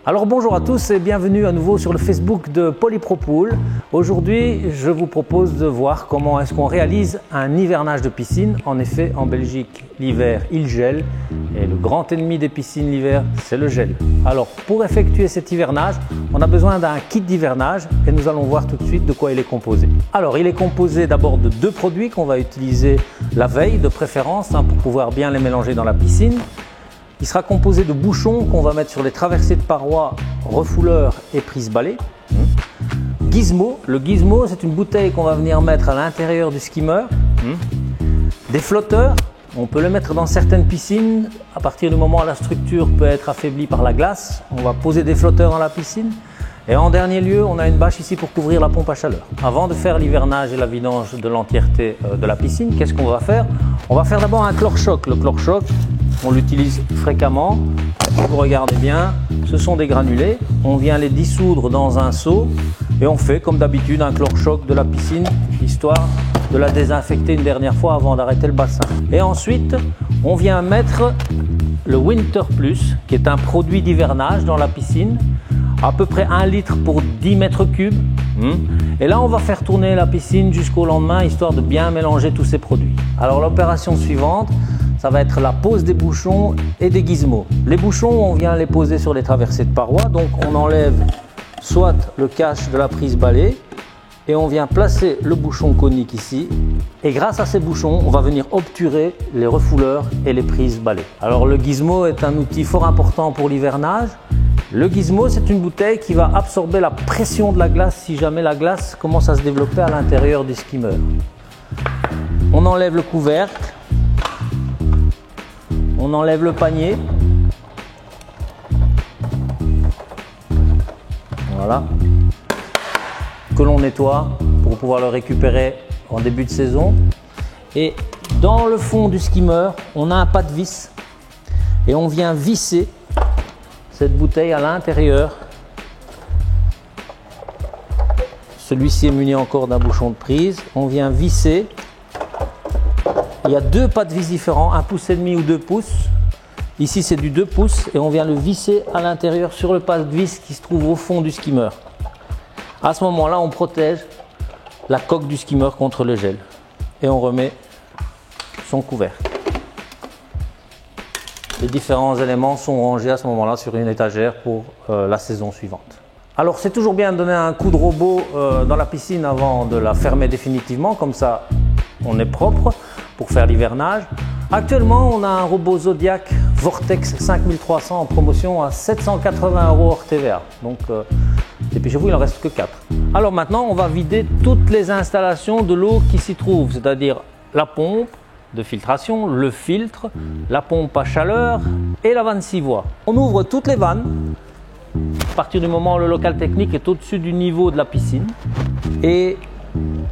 Alors bonjour à tous et bienvenue à nouveau sur le Facebook de Polypropool. Aujourd'hui, je vous propose de voir comment est-ce qu'on réalise un hivernage de piscine. En effet, en Belgique, l'hiver, il gèle et le grand ennemi des piscines l'hiver, c'est le gel. Alors pour effectuer cet hivernage, on a besoin d'un kit d'hivernage et nous allons voir tout de suite de quoi il est composé. Alors il est composé d'abord de deux produits qu'on va utiliser la veille de préférence pour pouvoir bien les mélanger dans la piscine. Il sera composé de bouchons qu'on va mettre sur les traversées de parois, refouleurs et prise-balai. Gizmo, le gizmo c'est une bouteille qu'on va venir mettre à l'intérieur du skimmer. Des flotteurs, on peut les mettre dans certaines piscines. À partir du moment où la structure peut être affaiblie par la glace, on va poser des flotteurs dans la piscine. Et en dernier lieu, on a une bâche ici pour couvrir la pompe à chaleur. Avant de faire l'hivernage et la vidange de l'entièreté de la piscine, qu'est-ce qu'on va faire? On va faire d'abord un chlore-choc. Le chlore-choc, on l'utilise fréquemment. Vous regardez bien, ce sont des granulés. On vient les dissoudre dans un seau et on fait comme d'habitude un chlore-choc de la piscine, histoire de la désinfecter une dernière fois avant d'arrêter le bassin. Et ensuite, on vient mettre le Winter Plus, qui est un produit d'hivernage dans la piscine, à peu près 1 litre pour 10 mètres cubes. Et là, on va faire tourner la piscine jusqu'au lendemain, histoire de bien mélanger tous ces produits. Alors l'opération suivante, ça va être la pose des bouchons et des gizmos. Les bouchons, on vient les poser sur les traversées de parois, donc on enlève soit le cache de la prise balai et on vient placer le bouchon conique ici. Et grâce à ces bouchons, on va venir obturer les refouleurs et les prises balai. Alors le gizmo est un outil fort important pour l'hivernage. Le gizmo, c'est une bouteille qui va absorber la pression de la glace si jamais la glace commence à se développer à l'intérieur du skimmer. On enlève le couvercle, on enlève le panier. Voilà. Que l'on nettoie pour pouvoir le récupérer en début de saison. Et dans le fond du skimmer, on a un pas de vis et on vient visser cette bouteille à l'intérieur. Celui-ci est muni encore d'un bouchon de prise. On vient visser. Il y a deux pas de vis différents, 1,5 pouce ou 2 pouces. Ici c'est du 2 pouces et on vient le visser à l'intérieur sur le pas de vis qui se trouve au fond du skimmer. À ce moment-là, on protège la coque du skimmer contre le gel et on remet son couvercle. Les différents éléments sont rangés à ce moment-là sur une étagère pour la saison suivante. Alors c'est toujours bien de donner un coup de robot dans la piscine avant de la fermer définitivement, comme ça on est propre pour faire l'hivernage. Actuellement on a un robot Zodiac Vortex 5300 en promotion à 780 € hors TVA. Donc dépêchez-vous, il n'en reste que 4. Alors maintenant on va vider toutes les installations de l'eau qui s'y trouve, c'est-à-dire la pompe de filtration, le filtre, la pompe à chaleur et la vanne 6 voies. On ouvre toutes les vannes à partir du moment où le local technique est au-dessus du niveau de la piscine et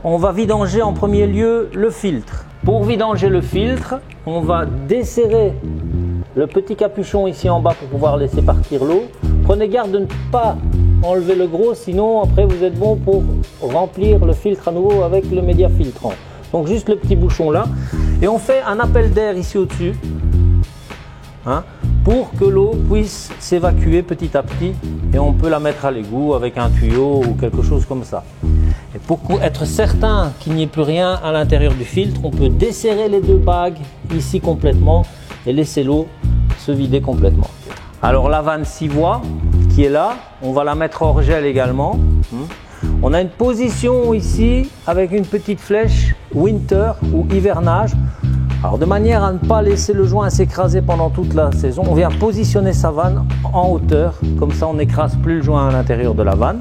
on va vidanger en premier lieu le filtre. Pour vidanger le filtre, on va desserrer le petit capuchon ici en bas pour pouvoir laisser partir l'eau. Prenez garde de ne pas enlever le gros, sinon après vous êtes bon pour remplir le filtre à nouveau avec le média filtrant. Donc juste le petit bouchon là et on fait un appel d'air ici au-dessus pour que l'eau puisse s'évacuer petit à petit et on peut la mettre à l'égout avec un tuyau ou quelque chose comme ça. Et pour être certain qu'il n'y ait plus rien à l'intérieur du filtre, on peut desserrer les deux bagues ici complètement et laisser l'eau se vider complètement. Alors la vanne 6 voies qui est là, on va la mettre hors gel également. On a une position ici avec une petite flèche winter ou hivernage. Alors de manière à ne pas laisser le joint s'écraser pendant toute la saison, on vient positionner sa vanne en hauteur. Comme ça on n'écrase plus le joint à l'intérieur de la vanne.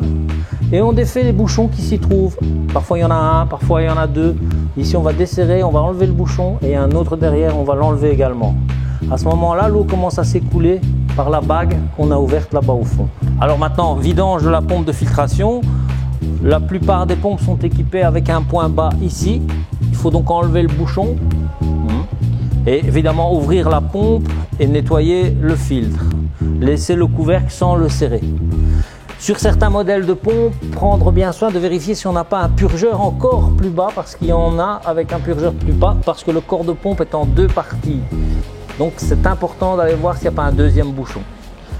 Et on défait les bouchons qui s'y trouvent. Parfois il y en a un, parfois il y en a deux. Ici on va desserrer, on va enlever le bouchon et un autre derrière, on va l'enlever également. À ce moment-là, l'eau commence à s'écouler par la bague qu'on a ouverte là-bas au fond. Alors maintenant, vidange de la pompe de filtration. La plupart des pompes sont équipées avec un point bas ici. Il faut donc enlever le bouchon et évidemment ouvrir la pompe et nettoyer le filtre. Laisser le couvercle sans le serrer. Sur certains modèles de pompes, prendre bien soin de vérifier si on n'a pas un purgeur encore plus bas, parce qu'il y en a avec un purgeur plus bas, parce que le corps de pompe est en deux parties. Donc c'est important d'aller voir s'il n'y a pas un deuxième bouchon.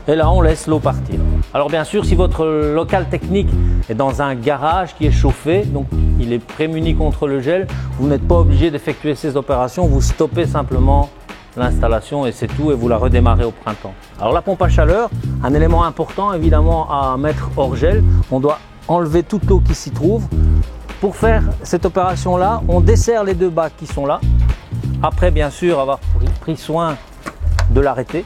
Et là on laisse l'eau partir. Alors bien sûr, si votre local technique est dans un garage qui est chauffé, donc il est prémuni contre le gel, vous n'êtes pas obligé d'effectuer ces opérations, vous stoppez simplement l'installation et c'est tout, et vous la redémarrez au printemps. Alors la pompe à chaleur, un élément important évidemment à mettre hors gel, on doit enlever toute l'eau qui s'y trouve. Pour faire cette opération là, on desserre les deux bagues qui sont là, après bien sûr avoir pris soin de l'arrêter.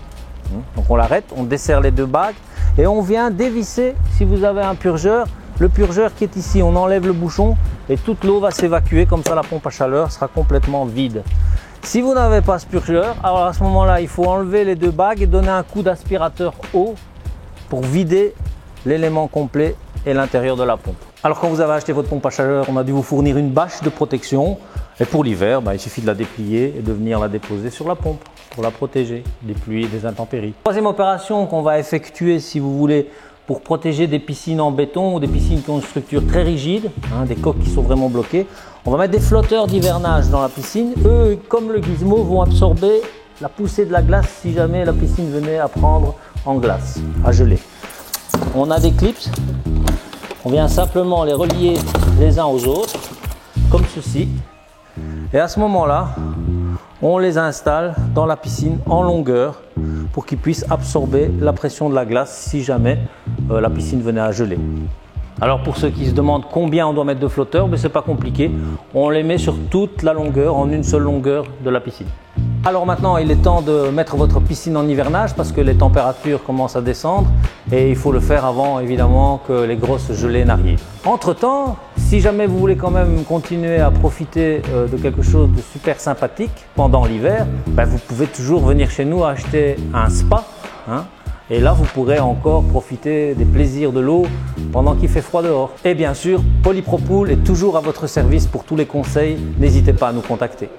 Donc on l'arrête, on desserre les deux bagues et on vient dévisser, si vous avez un purgeur, le purgeur qui est ici, on enlève le bouchon et toute l'eau va s'évacuer, comme ça la pompe à chaleur sera complètement vide. Si vous n'avez pas ce purgeur, alors à ce moment-là, il faut enlever les deux bagues et donner un coup d'aspirateur haut pour vider l'élément complet et l'intérieur de la pompe. Alors quand vous avez acheté votre pompe à chaleur, on a dû vous fournir une bâche de protection et pour l'hiver, il suffit de la déplier et de venir la déposer sur la pompe pour la protéger des pluies et des intempéries. Troisième opération qu'on va effectuer si vous voulez pour protéger des piscines en béton ou des piscines qui ont une structure très rigide, des coques qui sont vraiment bloquées, on va mettre des flotteurs d'hivernage dans la piscine. Eux, comme le gizmo, vont absorber la poussée de la glace si jamais la piscine venait à prendre en glace, à geler. On a des clips, on vient simplement les relier les uns aux autres, comme ceci. Et à ce moment-là, on les installe dans la piscine en longueur pour qu'ils puissent absorber la pression de la glace si jamais la piscine venait à geler. Alors pour ceux qui se demandent combien on doit mettre de flotteurs, c'est pas compliqué. On les met sur toute la longueur, en une seule longueur de la piscine. Alors maintenant, il est temps de mettre votre piscine en hivernage parce que les températures commencent à descendre et il faut le faire avant évidemment que les grosses gelées n'arrivent. Entre temps, si jamais vous voulez quand même continuer à profiter de quelque chose de super sympathique pendant l'hiver, vous pouvez toujours venir chez nous acheter un spa. Et là, vous pourrez encore profiter des plaisirs de l'eau pendant qu'il fait froid dehors. Et bien sûr, Polypropool est toujours à votre service pour tous les conseils. N'hésitez pas à nous contacter.